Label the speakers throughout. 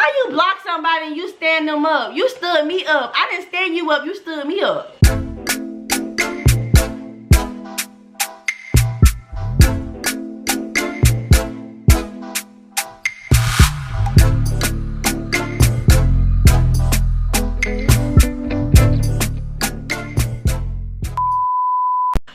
Speaker 1: How you block somebody and you stand them up? You stood me up. I didn't stand you up, you stood me up.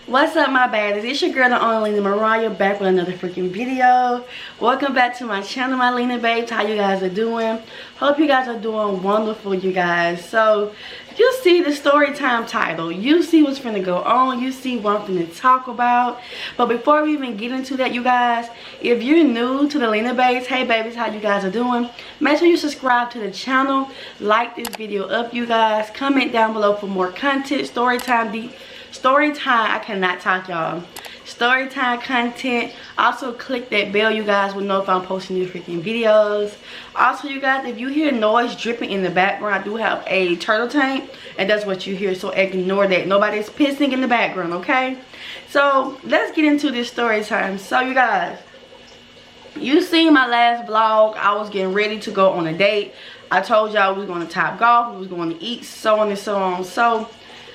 Speaker 1: What's up, my baddies? It's your girl, the only Lena Mariah, back with another freaking video. Welcome back to my channel, my Lena babes. How you guys are doing? Hope you guys are doing wonderful, you guys. So you see the story time title, you see what's finna go on, you see what I'm finna talk about. But before we even get into that, you guys, if you're new to the Lena babes, hey babies, how you guys are doing? Make sure you subscribe to the channel, like this video up, you guys. Comment down below for more content, story time, I cannot talk, y'all. Story time content. Also click that bell, you guys will know if I'm posting new freaking videos. Also, you guys, if you hear noise dripping in the background, I do have a turtle tank, and that's what you hear, so ignore that. Nobody's pissing in the background, okay? So let's get into this story time. So you guys, you seen my last vlog. I was getting ready to go on a date. I told y'all we was going to Top Golf, we was going to eat, so on and so on. So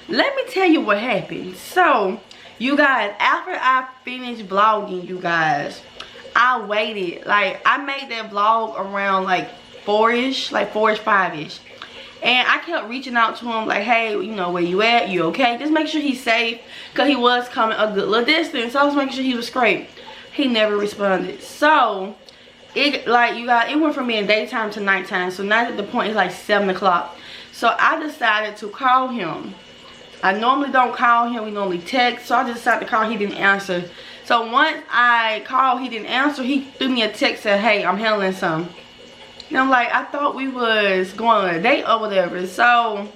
Speaker 1: let me tell you what happened. So you guys, after I finished vlogging, you guys, I waited. Like, I made that vlog around like 4-ish, like 4-ish, 5-ish, and I kept reaching out to him like, hey, you know, where you at, you okay, just make sure he's safe, because he was coming a good little distance. So I was making sure he was straight. He never responded. So it, like, you guys, it went from being daytime to nighttime. So now at the point it's like 7 o'clock. So I decided to call him. I normally don't call him, we normally text, so I just decided to call, he didn't answer. So once I called, he didn't answer, he threw me a text, said, hey, I'm handling something. And I'm like, I thought we was going on a date or whatever. So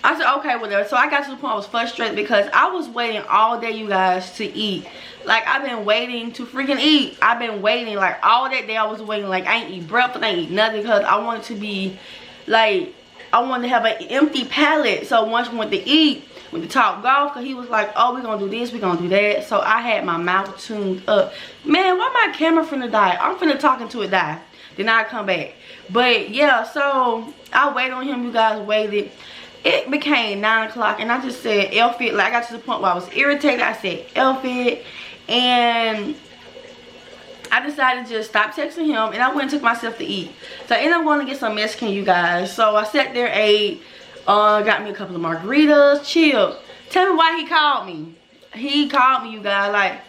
Speaker 1: I said, okay, whatever. So I got to the point I was frustrated because I was waiting all day, you guys, to eat. Like, I've been waiting to freaking eat. I've been waiting, like, all that day I was waiting. Like, I ain't eat breakfast, I ain't eat nothing, because I wanted to be, like, I wanted to have an empty palate. So once we went to eat, with the Top Golf, because he was like, oh, we're gonna do this, we're gonna do that. So I had my mouth tuned up. Man, why my camera finna die? I'm finna talk into it die. Then I come back. But yeah, so I waited on him, you guys, waited. It became 9 o'clock, and I just said, F it. Like, I got to the point where I was irritated. I said, F it. And I decided to just stop texting him, and I went and took myself to eat. So I ended up going to get some Mexican, you guys. So I sat there, ate, got me a couple of margaritas, chilled. Tell me why he called me. He called me, you guys, like,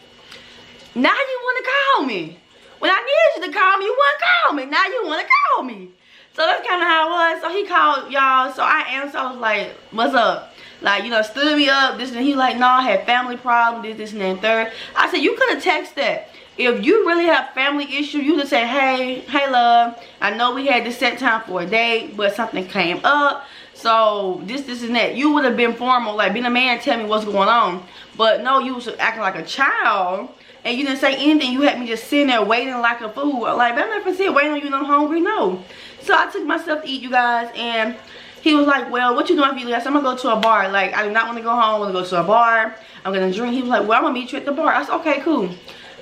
Speaker 1: now you want to call me. When I needed you to call me, you wouldn't call me. Now you want to call me. So that's kind of how it was. So he called, y'all. So I answered. I was like, what's up? Like, you know, stood me up, this and that. He like, no, I had family problems, this and that, third. I said, you could have texted that. If you really have family issues, you just say, hey love, I know we had this set time for a date, but something came up, so this and that. You would have been formal, like being a man, tell me what's going on. But no, you was acting like a child, and you didn't say anything. You had me just sitting there waiting like a fool. Like, I'm not gonna sit waiting on you and I'm hungry, no. So I took myself to eat, you guys, and he was like, well, what you doing after you leave? I said, I'm gonna go to a bar. Like, I do not want to go home, I want to go to a bar. I'm gonna drink. He was like, well, I'm gonna meet you at the bar. I said, okay, cool.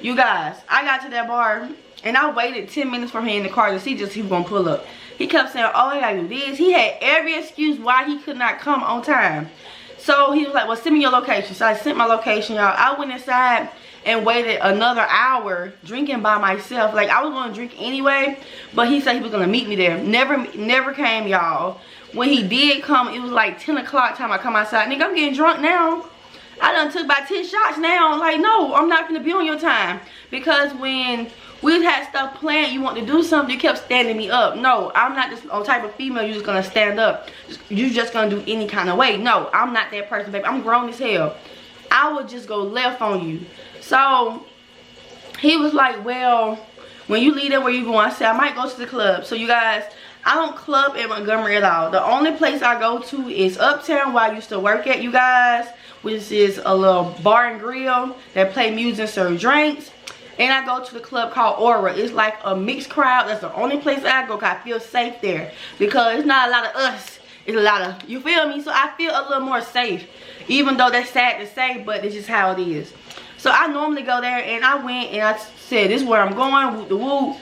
Speaker 1: You guys, I got to that bar, and I waited 10 minutes for him in the car to see just he was gonna pull up. He kept saying, oh, I gotta do this. He had every excuse why he could not come on time. So he was like, well, send me your location. So I sent my location, y'all. I went inside and waited another hour drinking by myself. Like, I was gonna drink anyway, but he said he was gonna meet me there. Never came, y'all. When he did come, it was like 10 o'clock time I come outside. Nigga, I'm getting drunk now. I done took about 10 shots now. Like, no, I'm not gonna be on your time. Because when we had stuff planned, you want to do something, you kept standing me up. No, I'm not this type of female you just gonna stand up. You just gonna do any kind of way. No, I'm not that person, baby. I'm grown as hell. I would just go left on you. So he was like, well, when you leave there, where you going? I said, I might go to the club. So you guys, I don't club in Montgomery at all. The only place I go to is Uptown, where I used to work at, you guys, which is a little bar and grill that play music and serve drinks. And I go to the club called Aura. It's like a mixed crowd. That's the only place I go, because I feel safe there. Because it's not a lot of us. It's a lot of, you feel me? So I feel a little more safe. Even though that's sad to say, but it's just how it is. So I normally go there, and I went and I said, this is where I'm going, whoop the whoop.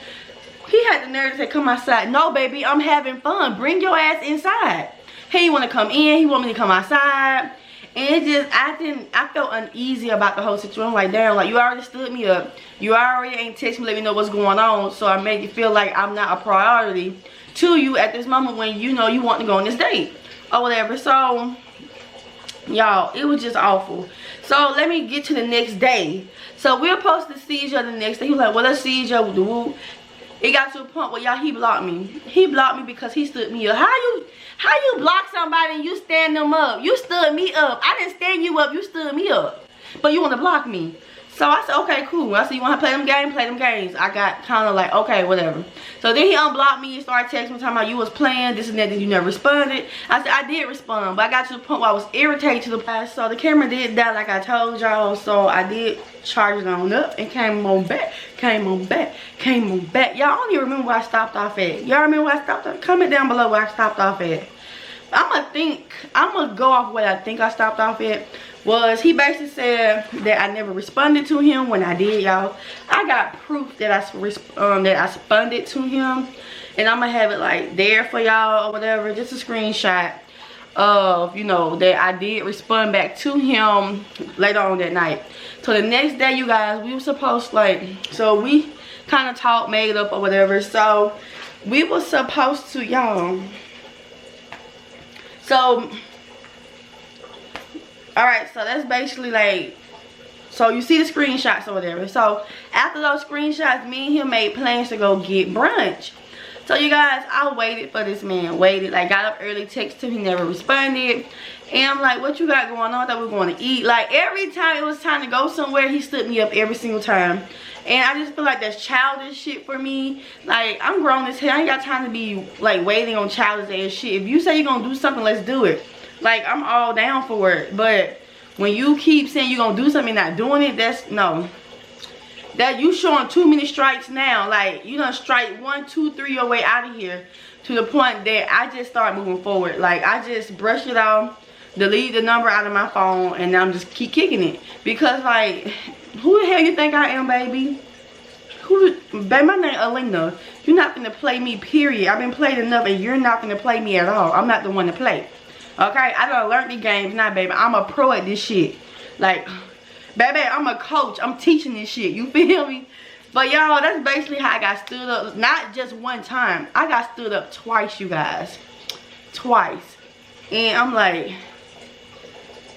Speaker 1: He had the nerve to say, come outside. No, baby, I'm having fun. Bring your ass inside. He didn't want to come in. He wanted me to come outside. And it just, I felt uneasy about the whole situation. I'm like, damn, like, you already stood me up. You already ain't text me, let me know what's going on. So I make you feel like I'm not a priority to you at this moment when you know you want to go on this date or whatever. So, y'all, it was just awful. So, let me get to the next day. So, we were supposed to see each other the next day. He was like, well, let's see each other with the woo. It got to a point where, y'all, he blocked me. He blocked me because he stood me up. How you block somebody and you stand them up? You stood me up. I didn't stand you up. You stood me up. But you want to block me. So I said, okay, cool. I said, you want to play them games? Play them games. I got kind of like, okay, whatever. So then he unblocked me and started texting me, talking about you was playing, this and that, and you never responded. I said, I did respond, but I got to the point where I was irritated to the past. So the camera did that like I told y'all. So I did charge it on up and came on back. Y'all, I don't even remember where I stopped off at. Y'all remember where I stopped off? Comment down below where I stopped off at. I'm gonna go off where I think I stopped off at. Was he basically said that I never responded to him when I did, y'all. I got proof that I responded to him, and I'm gonna have it like there for y'all or whatever, just a screenshot of, you know, that I did respond back to him later on that night. So the next day, you guys, we were supposed so we kind of talked, made up or whatever. So we were supposed to, y'all. So, alright, so that's basically like, so you see the screenshots or whatever. So, after those screenshots, me and him made plans to go get brunch. So, you guys, I waited for this man. Like, got up early, texted him, he never responded. And I'm like, what you got going on? I thought we were going to eat. Like, every time it was time to go somewhere, he stood me up every single time. And I just feel like that's childish shit for me. Like, I'm grown as hell. I ain't got time to be, like, waiting on childish ass shit. If you say you're going to do something, let's do it. Like, I'm all down for it. But when you keep saying you're going to do something and not doing it, that's, no. That you showing too many strikes now. Like, you done strike 1, 2, 3 your way out of here. To the point that I just start moving forward. Like, I just brush it off. Delete the number out of my phone. And I'm just keep kicking it. Because, like, who the hell you think I am, baby? Baby, my name Alina. You're not gonna play me, period. I've been played enough and you're not gonna play me at all. I'm not the one to play. Okay? I done learned the games now, baby. I'm a pro at this shit. Like, baby, I'm a coach. I'm teaching this shit. You feel me? But, y'all, that's basically how I got stood up. Not just one time. I got stood up twice, you guys. Twice. And I'm like,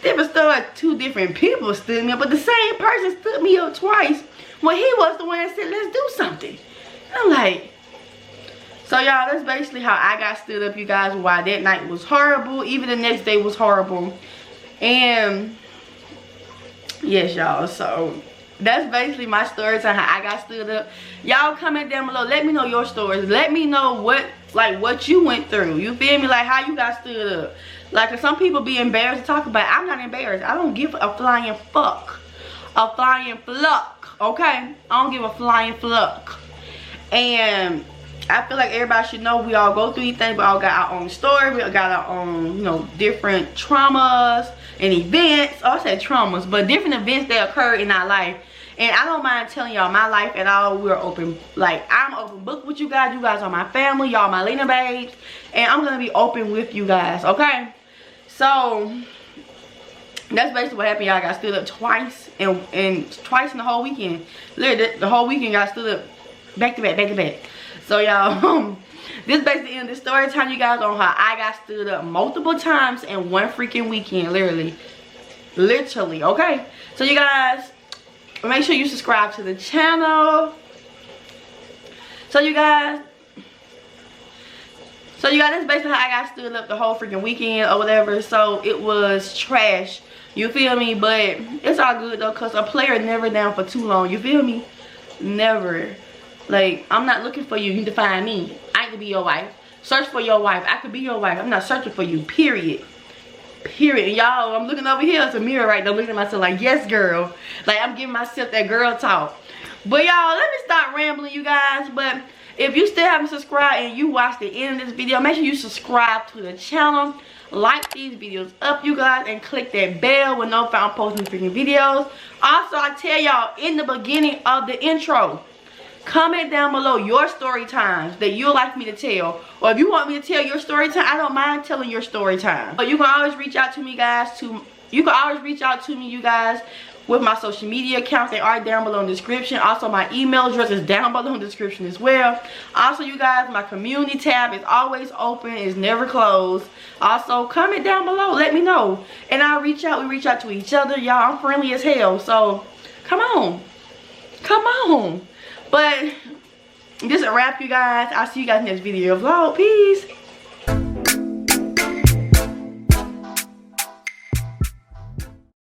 Speaker 1: there was still like 2 different people stood me up, but the same person stood me up twice when he was the one that said, let's do something. And I'm like, so y'all, that's basically how I got stood up, you guys. Why that night was horrible. Even the next day was horrible. And yes, y'all, so that's basically my story on how I got stood up. Y'all comment down below. Let me know your stories. Let me know what you went through. You feel me? Like how you got stood up. Like, some people be embarrassed to talk about it. I'm not embarrassed. I don't give a flying fuck. A flying fluck. Okay? I don't give a flying fluck. And I feel like everybody should know we all go through these things. We all got our own story. We all got our own, you know, different traumas and events. Oh, I said traumas, but different events that occur in our life. And I don't mind telling y'all my life at all. We're open, like, I'm open book with you guys. You guys are my family. Y'all my Lena babes. And I'm going to be open with you guys, okay? So, that's basically what happened. Y'all got stood up twice. And twice in the whole weekend. Literally, the whole weekend got stood up back to back, back to back. So, y'all, this basically ends the story time, you guys, on how I got stood up multiple times in one freaking weekend. Literally, okay? So, you guys, make sure you subscribe to the channel. So, you guys, that's basically how I got stood up the whole freaking weekend or whatever. So, it was trash. You feel me? But it's all good, though, because a player never down for too long. You feel me? Never. Like, I'm not looking for you. You need to find me. I need to be your wife. Search for your wife. I could be your wife. I'm not searching for you, period. Period. Y'all, I'm looking over here. It's a mirror right there. I'm looking at myself like, yes, girl. Like, I'm giving myself that girl talk. But, y'all, let me stop rambling, you guys. But if you still haven't subscribed and you watched the end of this video, make sure you subscribe to the channel. Like these videos up, you guys, and click that bell when notified I'm posting freaking videos. Also, I tell y'all in the beginning of the intro, Comment down below your story times that you'd like me to tell. Or if you want me to tell your story time, I don't mind telling your story time. But you can always reach out to me, guys. You can always reach out to me, you guys, with my social media accounts. They are down below in the description. Also, my email address is down below in the description as well. Also, you guys, my community tab is always open. It's never closed. Also, comment down below. Let me know. And I'll reach out. We reach out to each other. Y'all, I'm friendly as hell. So, come on. Come on. But this is a wrap, you guys. I'll see you guys next video vlog. Peace.